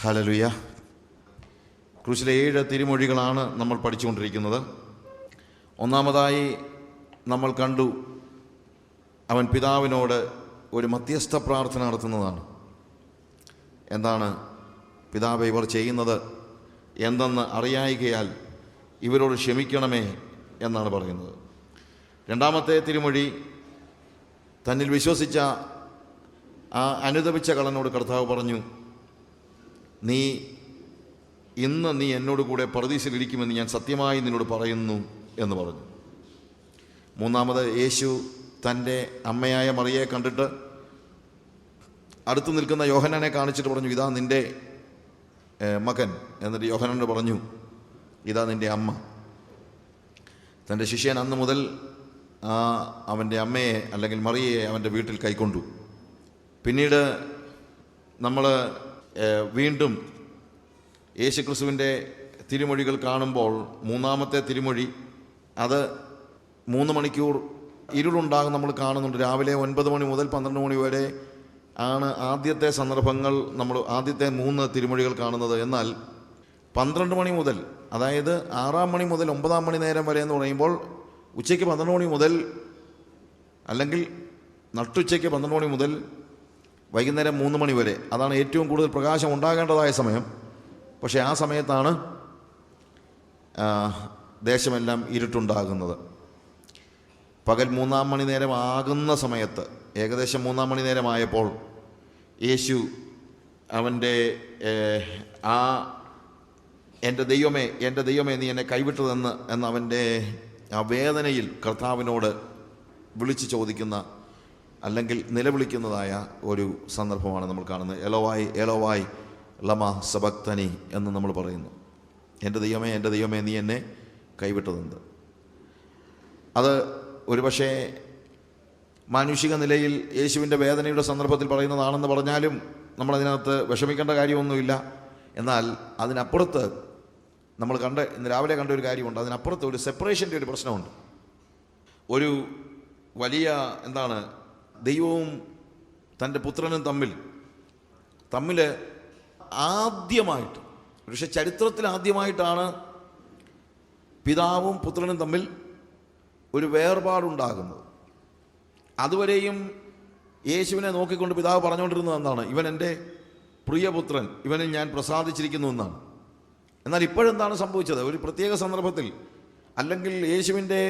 Hallelujah. ക്രൂശിലെ 7 തിരുമൊഴികളാണ് നമ്മൾ പഠിച്ചുകൊണ്ടിരിക്കുന്നത്. ഒന്നാമതായി നമ്മൾ കണ്ടു, അവൻ പിതാവിനോട് ഒരു മധ്യസ്ഥ പ്രാർത്ഥന നടത്തുന്നതാണ്. എന്താണ്? പിതാവേ, ഇവർ ചെയ്യുന്നത് എന്തെന്ന് അറിയായികയാൽ ഇവരോട് ക്ഷമിക്കണമേ എന്നാണ് പറയുന്നത്. രണ്ടാമത്തെ തിരുമൊഴി, തന്നിൽ വിശ്വസിച്ച ആ അനുതപിച്ച കള്ളനോട് കർത്താവ് പറഞ്ഞു, ഇന്ന് നീ എന്നോട് കൂടെ പറുദീസയിലിരിക്കുമെന്ന് ഞാൻ സത്യമായി നിന്നോട് പറയുന്നു എന്ന് പറഞ്ഞു. മൂന്നാമത്, യേശു തൻ്റെ അമ്മയായ മറിയയെ കണ്ടിട്ട് അടുത്ത് നിൽക്കുന്ന യോഹന്നാനെ കാണിച്ചിട്ട് പറഞ്ഞു, ഇതാ നിൻ്റെ മകൻ. എന്നിട്ട് യോഹന്നാനോട് പറഞ്ഞു, ഇതാ നിൻ്റെ അമ്മ. തൻ്റെ ശിഷ്യൻ അന്ന് മുതൽ അവൻ്റെ അമ്മയെ അല്ലെങ്കിൽ മറിയയെ അവൻ്റെ വീട്ടിൽ കൈക്കൊണ്ടു. പിന്നീട് നമ്മൾ വീണ്ടും യേശുക്രിസ്തുവിൻ്റെ തിരുമൊഴികൾ കാണുമ്പോൾ മൂന്നാമത്തെ തിരുമൊഴി, അത് 3 മണിക്കൂർ ഇരുളുണ്ടാകും നമ്മൾ കാണുന്നുണ്ട്. രാവിലെ 9 മണി മുതൽ 12 മണി വരെ ആണ് ആദ്യത്തെ സന്ദർഭങ്ങൾ, നമ്മൾ ആദ്യത്തെ 3 തിരുമൊഴികൾ കാണുന്നത്. എന്നാൽ 12 മണി മുതൽ, അതായത് 6 മണി മുതൽ 9 മണി നേരം വരെ എന്ന് പറയുമ്പോൾ ഉച്ചയ്ക്ക് 12 മണി മുതൽ, അല്ലെങ്കിൽ നട്ടുച്ചയ്ക്ക് 12 മണി മുതൽ വൈകുന്നേരം 3 മണി വരെ, അതാണ് ഏറ്റവും കൂടുതൽ പ്രകാശം ഉണ്ടാകേണ്ടതായ സമയം. പക്ഷേ ആ സമയത്താണ് ദേശമെല്ലാം ഇരുട്ടുണ്ടാകുന്നത്. പകൽ 3 മണി നേരം ആകുന്ന സമയത്ത്, ഏകദേശം 3 മണി നേരമായപ്പോൾ യേശു അവൻ്റെ എൻ്റെ ദൈവമേ നീ എന്നെ കൈവിട്ടതെന്ന് അവൻ്റെ ആ വേദനയിൽ കർത്താവിനോട് വിളിച്ചു ചോദിക്കുന്ന, അല്ലെങ്കിൽ നിലവിളിക്കുന്നതായ ഒരു സന്ദർഭമാണ് നമ്മൾ കാണുന്നത്. എലോവായ് എലോവായ് ലമ സബക്തനി എന്ന് നമ്മൾ പറയുന്നു. എൻ്റെ ദൈവമേ നീ എന്നെ കൈവിട്ടതെന്ത്. അത് ഒരുപക്ഷെ മാനുഷിക നിലയിൽ യേശുവിൻ്റെ വേദനയുടെ സന്ദർഭത്തിൽ പറയുന്നതാണെന്ന് പറഞ്ഞാലും നമ്മളതിനകത്ത് വിഷമിക്കേണ്ട കാര്യമൊന്നുമില്ല. എന്നാൽ അതിനപ്പുറത്ത് നമ്മൾ ഇന്ന് രാവിലെ കണ്ട ഒരു കാര്യമുണ്ട്. അതിനപ്പുറത്ത് ഒരു സെപ്പറേഷൻ്റെ ഒരു പ്രശ്നമുണ്ട്. ഒരു വലിയ ദൈവവും തൻ്റെ പുത്രനും തമ്മിൽ ആദ്യമായിട്ട്, പക്ഷെ ചരിത്രത്തിൽ ആദ്യമായിട്ടാണ് പിതാവും പുത്രനും തമ്മിൽ ഒരു വേർപാടുണ്ടാകുന്നത്. അതുവരെയും യേശുവിനെ നോക്കിക്കൊണ്ട് പിതാവ് പറഞ്ഞുകൊണ്ടിരുന്നത് എന്താണ്? ഇവൻ എൻ്റെ പ്രിയപുത്രൻ, ഇവനിൽ ഞാൻ പ്രസാദിച്ചിരിക്കുന്നു എന്നാണ്. എന്നാൽ ഇപ്പോഴെന്താണ് സംഭവിച്ചത്? ഒരു പ്രത്യേക സന്ദർഭത്തിൽ, അല്ലെങ്കിൽ യേശുവിൻ്റെ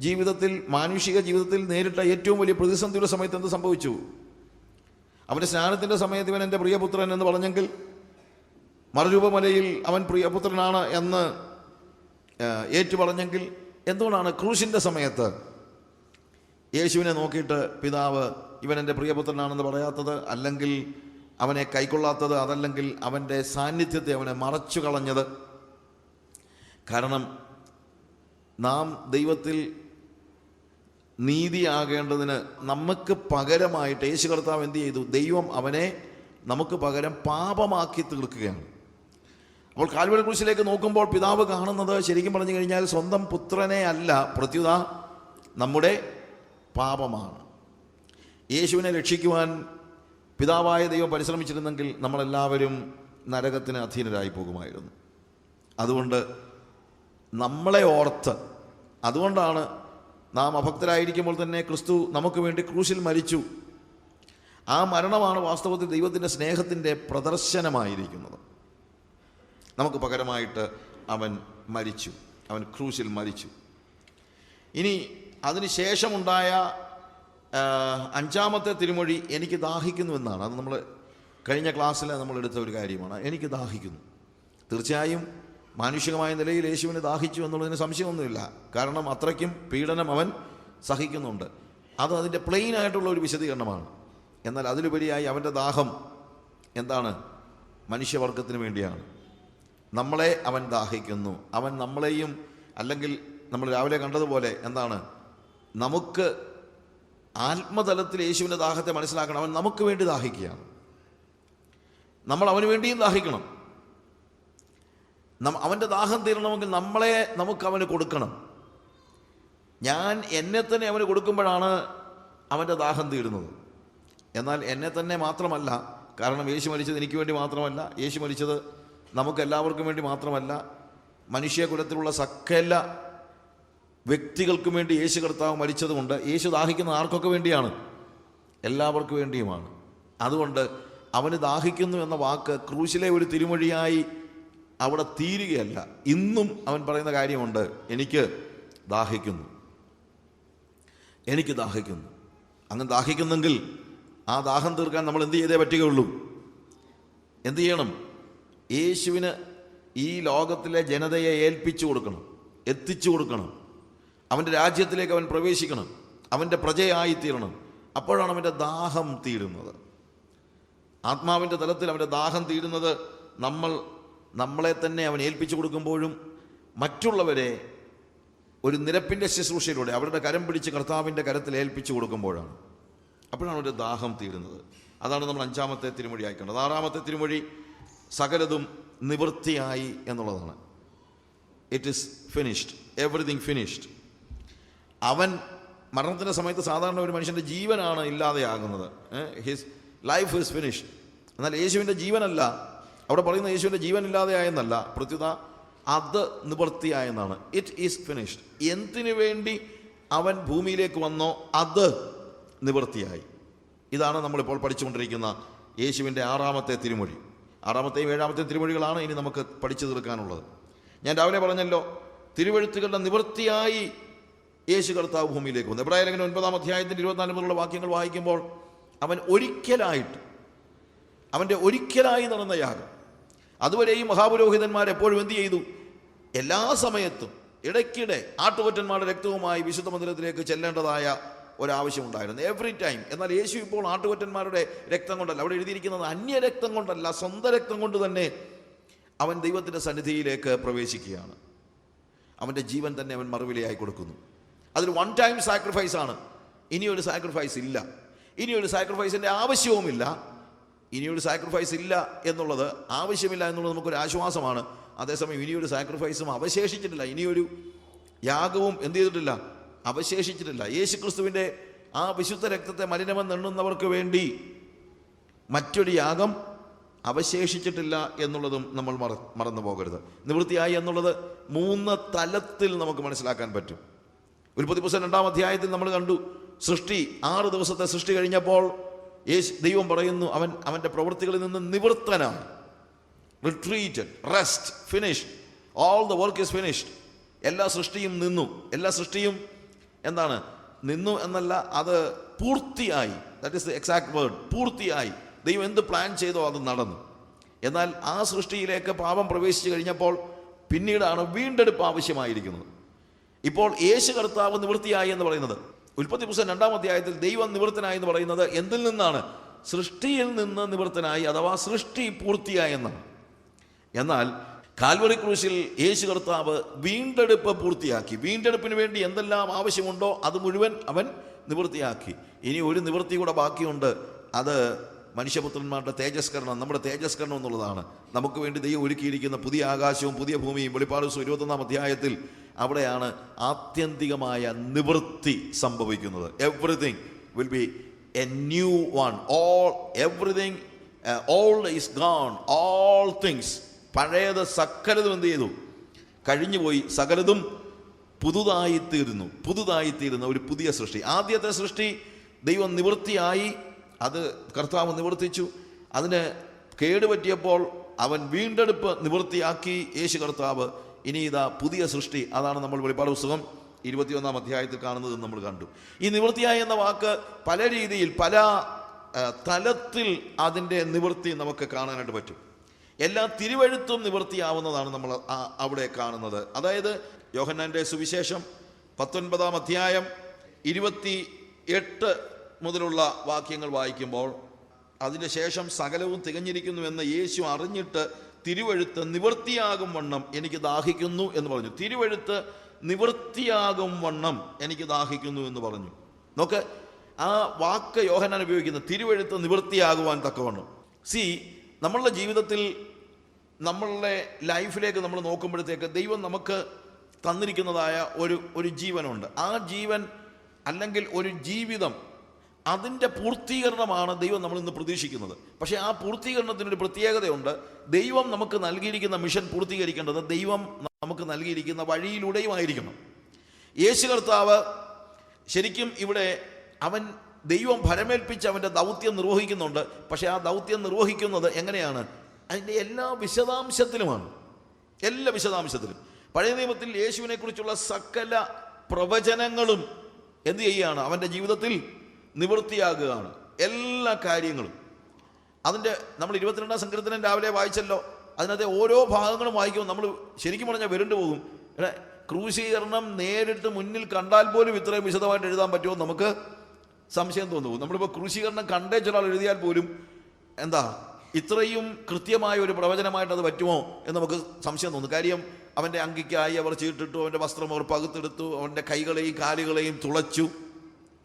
ജീവിതത്തിൽ, മാനുഷിക ജീവിതത്തിൽ നേരിട്ട ഏറ്റവും വലിയ പ്രതിസന്ധിയുടെ സമയത്ത് എന്ത് സംഭവിച്ചു? അവൻ്റെ സ്നാനത്തിൻ്റെ സമയത്ത് ഇവൻ എൻ്റെ പ്രിയപുത്രൻ എന്ന് പറഞ്ഞെങ്കിൽ, മറുരൂപമലയിൽ അവൻ പ്രിയപുത്രനാണ് എന്ന് ഏറ്റുപറഞ്ഞെങ്കിൽ, എന്തുകൊണ്ടാണ് ക്രൂശിൻ്റെ സമയത്ത് യേശുവിനെ നോക്കിയിട്ട് പിതാവ് ഇവൻ എൻ്റെ പ്രിയപുത്രനാണെന്ന് പറയാത്തത്, അല്ലെങ്കിൽ അവനെ കൈക്കൊള്ളാത്തത്, അതല്ലെങ്കിൽ അവൻ്റെ സാന്നിധ്യത്തെ അവനെ മറച്ചു കളഞ്ഞത്? കാരണം നാം ദൈവത്തിൽ നീതിയാകേണ്ടതിന് നമുക്ക് പകരമായിട്ട് യേശു കർത്താവ് എന്ത് ചെയ്തു? ദൈവം അവനെ നമുക്ക് പകരം പാപമാക്കി തീർക്കുകയാണ്. അപ്പോൾ കാൽവരി ക്രൂശിലേക്ക് നോക്കുമ്പോൾ പിതാവ് കാണുന്നത്, ശരിക്കും പറഞ്ഞു കഴിഞ്ഞാൽ, സ്വന്തം പുത്രനെ അല്ല, പ്രത്യുത നമ്മുടെ പാപമാണ്. യേശുവിനെ രക്ഷിക്കുവാൻ പിതാവായ ദൈവം പരിശ്രമിച്ചിരുന്നെങ്കിൽ നമ്മളെല്ലാവരും നരകത്തിന് അധീനരായി പോകുമായിരുന്നു. അതുകൊണ്ട് നമ്മളെ ഓർത്ത്, അതുകൊണ്ടാണ് നാം അഭക്തരായിരിക്കുമ്പോൾ തന്നെ ക്രിസ്തു നമുക്ക് വേണ്ടി ക്രൂശിൽ മരിച്ചു. ആ മരണമാണ് വാസ്തവത്തിൽ ദൈവത്തിൻ്റെ സ്നേഹത്തിൻ്റെ പ്രദർശനമായിരിക്കുന്നത്. നമുക്ക് പകരമായിട്ട് അവൻ മരിച്ചു, അവൻ ക്രൂശിൽ മരിച്ചു. ഇനി അതിനുശേഷമുണ്ടായ 5-ാമത്തെ തിരുമൊഴി, എനിക്ക് ദാഹിക്കുന്നു എന്നാണ്. അത് നമ്മൾ കഴിഞ്ഞ ക്ലാസ്സിൽ നമ്മൾ എടുത്ത ഒരു കാര്യമാണ്. എനിക്ക് ദാഹിക്കുന്നു. തീർച്ചയായും മാനുഷികമായ നിലയിൽ യേശുവിന് ദാഹിച്ചു എന്നുള്ളതിന് സംശയമൊന്നുമില്ല. കാരണം അത്രയ്ക്കും പീഡനം അവൻ സഹിക്കുന്നുണ്ട്. അതിൻ്റെ പ്ലെയിനായിട്ടുള്ള ഒരു വിശദീകരണമാണ്. എന്നാൽ അതിലുപരിയായി അവൻ്റെ ദാഹം എന്താണ്? മനുഷ്യവർഗത്തിന് വേണ്ടിയാണ്. നമ്മളെ അവൻ ദാഹിക്കുന്നു. അവൻ നമ്മളെയും, അല്ലെങ്കിൽ നമ്മൾ രാവിലെ കണ്ടതുപോലെ നമുക്ക് ആത്മതലത്തിൽ യേശുവിൻ്റെ ദാഹത്തെ മനസ്സിലാക്കണം. അവൻ നമുക്ക് വേണ്ടി ദാഹിക്കുകയാണ്. നമ്മൾ അവന് വേണ്ടിയും ദാഹിക്കണം. അവൻ്റെ ദാഹം തീരണമെങ്കിൽ നമുക്ക് അവന് കൊടുക്കണം. ഞാൻ എന്നെ തന്നെ അവന് കൊടുക്കുമ്പോഴാണ് അവൻ്റെ ദാഹം തീരുന്നത്. എന്നാൽ എന്നെ തന്നെ മാത്രമല്ല, കാരണം യേശു മരിച്ചത് എനിക്ക് വേണ്ടി മാത്രമല്ല, യേശു മരിച്ചത് നമുക്ക് എല്ലാവർക്കും വേണ്ടി മാത്രമല്ല, മനുഷ്യകുലത്തിലുള്ള സകല വ്യക്തികൾക്കും വേണ്ടി യേശു കർത്താവ് മരിച്ചതുകൊണ്ട് യേശു ദാഹിക്കുന്ന ആർക്കൊക്കെ വേണ്ടിയാണ്? എല്ലാവർക്കും വേണ്ടിയുമാണ്. അതുകൊണ്ട് അവന് ദാഹിക്കുന്നു എന്ന വാക്ക് ക്രൂശിലെ ഒരു തിരുമൊഴിയായി അവിടെ തീരുകയല്ല. ഇന്നും അവൻ പറയുന്ന കാര്യമുണ്ട്, എനിക്ക് ദാഹിക്കുന്നു, എനിക്ക് ദാഹിക്കുന്നു. അങ്ങനെ ദാഹിക്കുന്നെങ്കിൽ ആ ദാഹം തീർക്കാൻ നമ്മൾ എന്ത് ചെയ്തേ പറ്റുകയുള്ളൂ? എന്ത് ചെയ്യണം? യേശുവിന് ഈ ലോകത്തിലെ ജനതയെ ഏൽപ്പിച്ചു കൊടുക്കണം, എത്തിച്ചു കൊടുക്കണം. അവൻ്റെ രാജ്യത്തിലേക്ക് അവൻ പ്രവേശിക്കണം, അവൻ്റെ പ്രജയായിത്തീരണം. അപ്പോഴാണ് അവൻ്റെ ദാഹം തീരുന്നത്. ആത്മാവിൻ്റെ തലത്തിൽ അവൻ്റെ ദാഹം തീരുന്നത് നമ്മളെ തന്നെ അവൻ ഏൽപ്പിച്ചു കൊടുക്കുമ്പോഴും മറ്റുള്ളവരെ ഒരു നിരപ്പിൻ്റെ ശുശ്രൂഷയിലൂടെ അവരുടെ കരം പിടിച്ച് കർത്താവിൻ്റെ കരത്തിൽ ഏൽപ്പിച്ചു കൊടുക്കുമ്പോഴാണ്. അപ്പോഴാണ് അവൻ്റെ ദാഹം തീരുന്നത്. അതാണ് നമ്മൾ 5-ാമത്തെ തിരുമൊഴി ആയിക്കേണ്ടത്. 6-ാമത്തെ തിരുമൊഴി സകലതും നിവൃത്തിയായി എന്നുള്ളതാണ്. It is finished, everything finished. അവൻ മരണത്തിൻ്റെ സമയത്ത് സാധാരണ ഒരു മനുഷ്യൻ്റെ ജീവനാണ് ഇല്ലാതെയാകുന്നത്. His life is finished. എന്നാൽ യേശുവിൻ്റെ ജീവനല്ല അവിടെ പറയുന്ന, യേശുവിൻ്റെ ജീവൻ ഇല്ലാതെയായെന്നല്ല, പ്രത്യുത അത് നിവൃത്തിയായെന്നാണ്. It is finished. എന്തിനു വേണ്ടി അവൻ ഭൂമിയിലേക്ക് വന്നോ അത് നിവൃത്തിയായി. ഇതാണ് നമ്മളിപ്പോൾ പഠിച്ചുകൊണ്ടിരിക്കുന്ന യേശുവിൻ്റെ 6-ാമത്തെ തിരുമൊഴി. 6-ാമത്തെയും 7-ാമത്തെയും തിരുമൊഴികളാണ് ഇനി നമുക്ക് പഠിച്ചു തീർക്കാനുള്ളത്. ഞാൻ രാവിലെ പറഞ്ഞല്ലോ, തിരുവെഴുത്തുകളുടെ നിവൃത്തിയായി യേശു കർത്താവ് ഭൂമിയിലേക്ക് വന്നു. എബ്രായ ലേഖനം 9-ാം അധ്യായത്തിൻ്റെ 24 മുതലുള്ള വാക്യങ്ങൾ വായിക്കുമ്പോൾ അവൻ അവൻ്റെ ഒരിക്കലായി നടന്ന യാഗം. അതുവരെയും മഹാപുരോഹിതന്മാർ എപ്പോഴും എന്ത് ചെയ്തു? എല്ലാ സമയത്തും ഇടയ്ക്കിടെ ആട്ടുകൊറ്റന്മാരുടെ രക്തവുമായി വിശുദ്ധ മന്ദിരത്തിലേക്ക് ചെല്ലേണ്ടതായ ഒരാവശ്യമുണ്ടായിരുന്നു, എവറി ടൈം. എന്നാൽ യേശു ഇപ്പോൾ ആട്ടുകൊറ്റന്മാരുടെ രക്തം കൊണ്ടല്ല, അവിടെ എഴുതിയിരിക്കുന്നത് അന്യരക്തം കൊണ്ടല്ല, സ്വന്തം രക്തം കൊണ്ട് തന്നെ അവൻ ദൈവത്തിൻ്റെ സന്നിധിയിലേക്ക് പ്രവേശിക്കുകയാണ്. അവൻ്റെ ജീവൻ തന്നെ അവൻ മറുവിലയായി കൊടുക്കുന്നു. അതൊരു വൺ ടൈം സാക്രിഫൈസാണ്. ഇനിയൊരു സാക്രിഫൈസ് ഇല്ല, ഇനിയൊരു സാക്രിഫൈസിൻ്റെ ആവശ്യവുമില്ല. ഇനിയൊരു സാക്രിഫൈസ് ഇല്ല എന്നുള്ളത്, ആവശ്യമില്ല എന്നുള്ളത് നമുക്കൊരു ആശ്വാസമാണ്. അതേസമയം ഇനിയൊരു സാക്രിഫൈസും അവശേഷിച്ചിട്ടില്ല, ഇനിയൊരു യാഗവും എന്ത് ചെയ്തിട്ടില്ല? അവശേഷിച്ചിട്ടില്ല. യേശു ക്രിസ്തുവിൻ്റെ ആ വിശുദ്ധ രക്തത്തെ മലിനമെന്ന് എണ്ണുന്നവർക്ക് വേണ്ടി മറ്റൊരു യാഗം അവശേഷിച്ചിട്ടില്ല എന്നുള്ളതും നമ്മൾ മറന്നു പോകരുത്. നിവൃത്തിയായി എന്നുള്ളത് 3 തലത്തിൽ നമുക്ക് മനസ്സിലാക്കാൻ പറ്റും. ഉൽപ്പത്തി പുസ്തകം 2-ാം അധ്യായത്തിൽ നമ്മൾ കണ്ടു, സൃഷ്ടി 6 ദിവസത്തെ സൃഷ്ടി കഴിഞ്ഞപ്പോൾ ദൈവം പറയുന്നു, അവൻ്റെ പ്രവൃത്തികളിൽ നിന്ന് നിവൃത്തനാണ്. Retreated, rest, finished, all the work is finished. എല്ലാ സൃഷ്ടിയും നിന്നു. എല്ലാ സൃഷ്ടിയും എന്താണ്? നിന്നു എന്നല്ല, അത് പൂർത്തിയായി. That is the exact word, പൂർത്തിയായി. ദൈവം എന്ത് പ്ലാൻ ചെയ്തോ അത് നടന്നു. എന്നാൽ ആ സൃഷ്ടിയിലേക്ക് പാപം പ്രവേശിച്ചു കഴിഞ്ഞപ്പോൾ പിന്നീടാണ് വീണ്ടെടുപ്പ് ആവശ്യമായിരിക്കുന്നത്. ഇപ്പോൾ യേശു കർത്താവ് നിവൃത്തിയായി എന്ന് പറയുന്നത്, ഉൽപ്പത്തി പുസ്തകം 2-ാം അധ്യായത്തിൽ ദൈവം നിവൃത്തനായി എന്ന് പറയുന്നത് എന്തിൽ നിന്നാണ്? സൃഷ്ടിയിൽ നിന്ന് നിവൃത്തനായി, അഥവാ സൃഷ്ടി പൂർത്തിയായി എന്നാണ്. എന്നാൽ കാൽവറി ക്രൂശിൽ യേശു കർത്താവ് വീണ്ടെടുപ്പ് പൂർത്തിയാക്കി. വീണ്ടെടുപ്പിന് വേണ്ടി എന്തെല്ലാം ആവശ്യമുണ്ടോ അത് മുഴുവൻ അവൻ നിവൃത്തിയാക്കി. ഇനി ഒരു നിവൃത്തി കൂടെ ബാക്കിയുണ്ട്. അത് മനുഷ്യപുത്രന്മാരുടെ തേജസ്കരണം, നമ്മുടെ തേജസ്കരണം എന്നുള്ളതാണ്. നമുക്ക് വേണ്ടി ദൈവം ഒരുക്കിയിരിക്കുന്ന പുതിയ ആകാശവും പുതിയ ഭൂമിയും. വെളിപ്പാട് 21-ാം അധ്യായത്തിൽ അവിടെയാണ് ആത്യന്തികമായ നിവൃത്തി സംഭവിക്കുന്നത്. Everything will be a new one. Everything, old is gone, all things. പഴയത് സകലതും എന്ത് ചെയ്തു? കഴിഞ്ഞുപോയി. സകലതും പുതുതായിത്തീരുന്ന ഒരു പുതിയ സൃഷ്ടി. ആദ്യത്തെ സൃഷ്ടി ദൈവം നിവൃത്തിയായി, അത് കർത്താവ് നിവർത്തിച്ചു. അതിന് കേടുപറ്റിയപ്പോൾ അവൻ വീണ്ടെടുപ്പ് നിവൃത്തിയാക്കി യേശു കർത്താവ്. ഇനി ഇതാ പുതിയ സൃഷ്ടി. അതാണ് നമ്മൾ വെളിപ്പാട് പുസ്തകം 21-ാം അധ്യായത്തിൽ കാണുന്നത് നമ്മൾ കണ്ടു. ഈ നിവൃത്തിയായി എന്ന വാക്ക് പല രീതിയിൽ, പല തലത്തിൽ അതിൻ്റെ നിവൃത്തി നമുക്ക് കാണാനായിട്ട് പറ്റും. എല്ലാ തിരുവെഴുത്തും നിവൃത്തിയാവുന്നതാണ് നമ്മൾ അവിടെ കാണുന്നത്. അതായത് യോഹന്നാൻ്റെ സുവിശേഷം 19-ാം അധ്യായം 28 മുതലുള്ള വാക്യങ്ങൾ വായിക്കുമ്പോൾ, അതിന് ശേഷം സകലവും തികഞ്ഞിരിക്കുന്നുവെന്ന് യേശു അറിഞ്ഞിട്ട് തിരുവെഴുത്ത് നിവൃത്തിയാകും വണ്ണം എനിക്ക് ദാഹിക്കുന്നു എന്ന് പറഞ്ഞു. തിരുവെഴുത്ത് നിവൃത്തിയാകും വണ്ണം എനിക്ക് ദാഹിക്കുന്നു എന്ന് പറഞ്ഞു. നോക്ക്, ആ വാക്ക് യോഹന്നാൻ ഉപയോഗിക്കുന്ന തിരുവെഴുത്ത് നിവൃത്തിയാകുവാൻ തക്കവണ്ണം. നമ്മളുടെ ജീവിതത്തിൽ, നമ്മളുടെ ലൈഫിലേക്ക് നമ്മൾ നോക്കുമ്പോഴത്തേക്ക് ദൈവം നമുക്ക് തന്നിരിക്കുന്നതായ ഒരു ജീവനുണ്ട്. ആ ജീവൻ അല്ലെങ്കിൽ ഒരു ജീവിതം അതിൻ്റെ പൂർത്തീകരണമാണ് ദൈവം നമ്മൾ ഇന്ന് പ്രതീക്ഷിക്കുന്നത്. പക്ഷേ ആ പൂർത്തീകരണത്തിനൊരു പ്രത്യേകതയുണ്ട്. ദൈവം നമുക്ക് നൽകിയിരിക്കുന്ന മിഷൻ പൂർത്തീകരിക്കേണ്ടത് ദൈവം നമുക്ക് നൽകിയിരിക്കുന്ന വഴിയിലൂടെയും ആയിരിക്കണം. യേശു കർത്താവ് ശരിക്കും ഇവിടെ ദൈവം ഭരമേൽപ്പിച്ച് അവൻ്റെ ദൗത്യം നിർവഹിക്കുന്നുണ്ട്. പക്ഷേ ആ ദൗത്യം നിർവഹിക്കുന്നത് എങ്ങനെയാണ്? അതിൻ്റെ എല്ലാ വിശദാംശത്തിലുമാണ്. എല്ലാ വിശദാംശത്തിലും പഴയ നിയമത്തിൽ യേശുവിനെ കുറിച്ചുള്ള സകല പ്രവചനങ്ങളും എന്ത് ചെയ്യുകയാണ്? അവൻ്റെ ജീവിതത്തിൽ നിവൃത്തിയാകുകയാണ്. എല്ലാ കാര്യങ്ങളും അതിൻ്റെ നമ്മൾ 22-ാം സങ്കീർത്തനം രാവിലെ വായിച്ചല്ലോ. അതിനകത്തെ ഓരോ ഭാഗങ്ങളും വായിക്കുമ്പോൾ നമ്മൾ ശരിക്കും പറഞ്ഞാൽ വെരുണ്ടു പോകും. ക്രൂശീകരണം നേരിട്ട് മുന്നിൽ കണ്ടാൽ പോലും ഇത്രയും വിശദമായിട്ട് എഴുതാൻ പറ്റുമോ നമുക്ക് സംശയം തോന്നുന്നു. നമ്മളിപ്പോൾ ക്രൂശീകരണം കണ്ടേ ചില ആൾ എഴുതിയാൽ പോലും ഇത്രയും കൃത്യമായ ഒരു പ്രവചനമായിട്ട് അത് പറ്റുമോ എന്ന് നമുക്ക് സംശയം തോന്നും. കാര്യം അവൻ്റെ അങ്കിക്കായി അവർ ചീട്ടിട്ടു, അവൻ്റെ വസ്ത്രം അവർ പകുത്തെടുത്തു, അവൻ്റെ കൈകളെയും കാലുകളെയും തുളച്ചു.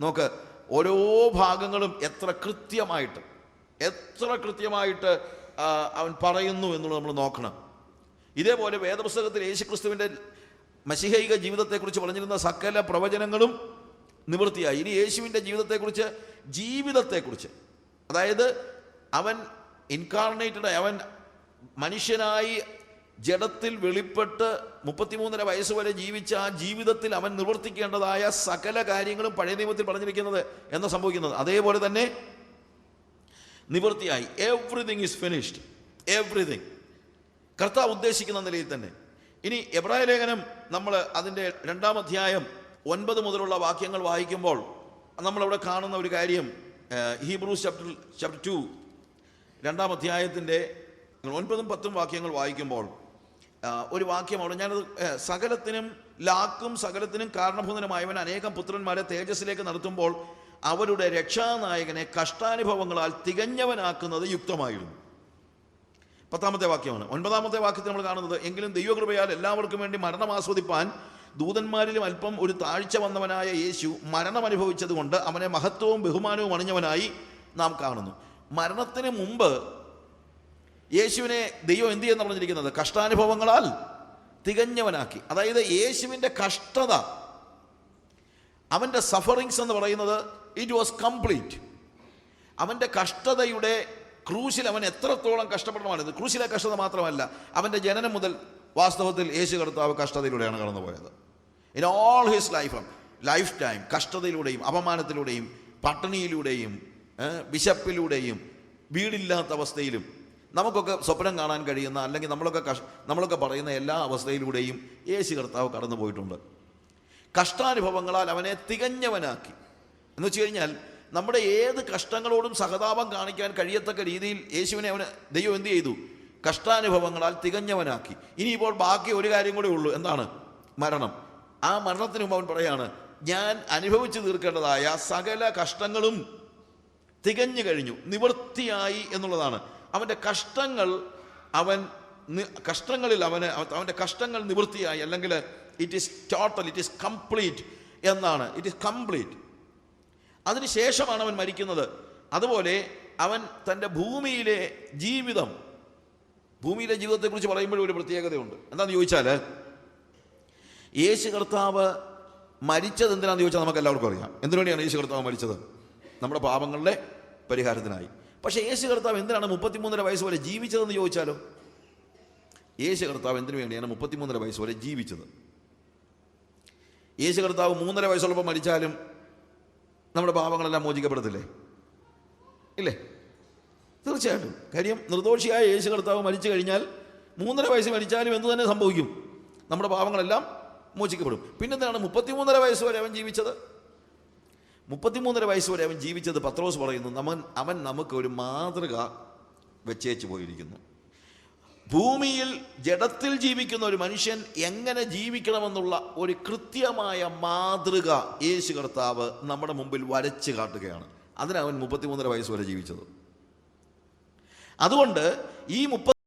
നോക്ക്, ഓരോ ഭാഗങ്ങളും എത്ര കൃത്യമായിട്ട് അവൻ പറയുന്നു എന്നുള്ളത് നമ്മൾ നോക്കണം. ഇതേപോലെ വേദപുസ്തകത്തിൽ യേശുക്രിസ്തുവിൻ്റെ മശിഹൈക ജീവിതത്തെക്കുറിച്ച് പറഞ്ഞിരുന്ന സകല പ്രവചനങ്ങളും നിവൃത്തിയായി. ഇനി യേശുവിൻ്റെ ജീവിതത്തെക്കുറിച്ച് അതായത് അവൻ ഇൻകാർണേറ്റഡ്, അവൻ മനുഷ്യനായി ജഡത്തിൽ വെളിപ്പെട്ട് 33.5 വയസ്സ് വരെ ജീവിച്ച ആ ജീവിതത്തിൽ അവൻ നിവർത്തിക്കേണ്ടതായ സകല കാര്യങ്ങളും പഴയ നിയമത്തിൽ പറഞ്ഞിരിക്കുന്നത് എന്ന് സംഭവിക്കുന്നത് അതേപോലെ തന്നെ നിവൃത്തിയായി. എവ്രിതിങ് ഈസ് ഫിനിഷ്ഡ്, എവ്രിതിങ് കർത്താവ് ഉദ്ദേശിക്കുന്ന നിലയിൽ തന്നെ. ഇനി എബ്രായ ലേഖനം നമ്മൾ അതിൻ്റെ 2-ാം അധ്യായം 9 മുതലുള്ള വാക്യങ്ങൾ വായിക്കുമ്പോൾ നമ്മളവിടെ കാണുന്ന ഒരു കാര്യം, ഹീബ്രൂസ് ചാപ്റ്റർ 2 2-ാം അധ്യായത്തിൻ്റെ 9-ഉം 10-ഉം വാക്യങ്ങൾ വായിക്കുമ്പോൾ ഒരു വാക്യമാണ്. ഞാനത് സകലത്തിനും ലാക്കും സകലത്തിനും കാരണഭൂതനുമായവൻ അനേകം പുത്രന്മാരെ തേജസ്സിലേക്ക് നടത്തുമ്പോൾ അവരുടെ രക്ഷാനായകനെ കഷ്ടാനുഭവങ്ങളാൽ തികഞ്ഞവനാക്കുന്നത് യുക്തമായിരുന്നു. 10-ാമത്തെ വാക്യമാണ്. 9-ാമത്തെ വാക്യത്തിൽ നമ്മൾ കാണുന്നത്, എങ്കിലും ദൈവകൃപയാൽ എല്ലാവർക്കും വേണ്ടി മരണം ആസ്വദിപ്പാൻ ദൂതന്മാരിലും അല്പം ഒരു താഴ്ച വന്നവനായ യേശു മരണം അനുഭവിച്ചത് കൊണ്ട് അവനെ മഹത്വവും ബഹുമാനവും അണിഞ്ഞവനായി നാം കാണുന്നു. മരണത്തിന് മുമ്പ് യേശുവിനെ ദൈവം എന്ത് ചെയ്യുന്ന പറഞ്ഞിരിക്കുന്നത്? കഷ്ടാനുഭവങ്ങളാൽ തികഞ്ഞവനാക്കി. അതായത് യേശുവിൻ്റെ കഷ്ടത, അവൻ്റെ സഫറിങ്സ് എന്ന് പറയുന്നത് ഇറ്റ് വാസ് കംപ്ലീറ്റ്. അവൻ്റെ കഷ്ടതയുടെ ക്രൂശിൽ അവൻ എത്രത്തോളം കഷ്ടപ്പെടണമാണിത്. ക്രൂശിലെ കഷ്ടത മാത്രമല്ല, അവൻ്റെ ജനനം മുതൽ വാസ്തവത്തിൽ യേശു കർത്താവ് കഷ്ടതയിലൂടെയാണ് കടന്നുപോയത്. In all his life time കഷ്ടതയിലൂടെയും അപമാനത്തിലൂടെയും പട്ടിണിയിലൂടെയും വിശപ്പിലൂടെയും വീടില്ലാത്ത അവസ്ഥയിലും നമുക്കൊക്കെ സ്വപ്നം കാണാൻ കഴിയുന്ന അല്ലെങ്കിൽ നമ്മളൊക്കെ പറയുന്ന എല്ലാ അവസ്ഥയിലൂടെയും യേശു കർത്താവ് കടന്നു പോയിട്ടുണ്ട്. കഷ്ടാനുഭവങ്ങളാൽ അവനെ തികഞ്ഞവനാക്കി എന്ന് വെച്ച് കഴിഞ്ഞാൽ നമ്മുടെ ഏത് കഷ്ടങ്ങളോടും സഹതാപം കാണിക്കാൻ കഴിയത്തക്ക രീതിയിൽ യേശുവിനെ ദൈവം എന്ത് ചെയ്തു? കഷ്ടാനുഭവങ്ങളാൽ തികഞ്ഞവനാക്കി. ഇനിയിപ്പോൾ ബാക്കി ഒരു കാര്യം കൂടെ ഉള്ളൂ. എന്താണ്? മരണം. ആ മരണത്തിന് മുമ്പ് അവൻ പറയാണ്, ഞാൻ അനുഭവിച്ചു തീർക്കേണ്ടതായ സകല കഷ്ടങ്ങളും തികഞ്ഞു കഴിഞ്ഞു, നിവൃത്തിയായി എന്നുള്ളതാണ്. അവൻ്റെ കഷ്ടങ്ങളിൽ അവൻ്റെ കഷ്ടങ്ങൾ നിവൃത്തിയായി, അല്ലെങ്കിൽ it is total, it is complete എന്നാണ്. It is complete. അതിനുശേഷമാണ് അവൻ മരിക്കുന്നത്. അതുപോലെ അവൻ തൻ്റെ ഭൂമിയിലെ ജീവിതത്തെക്കുറിച്ച് പറയുമ്പോഴും ഒരു പ്രത്യേകതയുണ്ട്. എന്താണെന്ന് ചോദിച്ചാൽ, യേശു കർത്താവ് മരിച്ചത് എന്തിനാണെന്ന് ചോദിച്ചാൽ നമുക്ക് എല്ലാവർക്കും അറിയാം. എന്തിനു വേണ്ടിയാണ് യേശു കർത്താവ് മരിച്ചത്? നമ്മുടെ പാപങ്ങളുടെ പരിഹാരത്തിനായി. പക്ഷേ യേശു കർത്താവ് എന്തിനാണ് 33.5 വയസ്സ് വരെ ജീവിച്ചതെന്ന് ചോദിച്ചാലോ? യേശു കർത്താവ് എന്തിനു വേണ്ടിയാണ് 33.5 വയസ്സ് വരെ ജീവിച്ചത്? യേശു കർത്താവ് 3.5 വയസ്സുള്ളപ്പോൾ മരിച്ചാലും നമ്മുടെ പാപങ്ങളെല്ലാം മോചിക്കപ്പെടത്തില്ലേ? ഇല്ലേ? തീർച്ചയായിട്ടും. കാര്യം നിർദോഷിയായ യേശു കർത്താവ് മരിച്ചു കഴിഞ്ഞാൽ 3.5 വയസ്സ് മരിച്ചാലും എന്തു തന്നെ സംഭവിക്കും? നമ്മുടെ പാപങ്ങളെല്ലാം മോചിക്കപ്പെടും. പിന്നെന്താണ് 33.5 വയസ്സ് വരെ അവൻ ജീവിച്ചത്? 33.5 വയസ്സ് വരെ അവൻ ജീവിച്ചത് പത്രോസ് പറയുന്നു, അവൻ നമുക്ക് ഒരു മാതൃക വെച്ചേച്ചു പോയിരിക്കുന്നു. ഭൂമിയിൽ ജഡത്തിൽ ജീവിക്കുന്ന ഒരു മനുഷ്യൻ എങ്ങനെ ജീവിക്കണമെന്നുള്ള ഒരു കൃത്യമായ മാതൃക യേശു കർത്താവ് നമ്മുടെ മുമ്പിൽ വരച്ച് കാട്ടുകയാണ്. അതിനവൻ 33.5 വയസ്സ് വരെ ജീവിച്ചത്. അതുകൊണ്ട് ഈ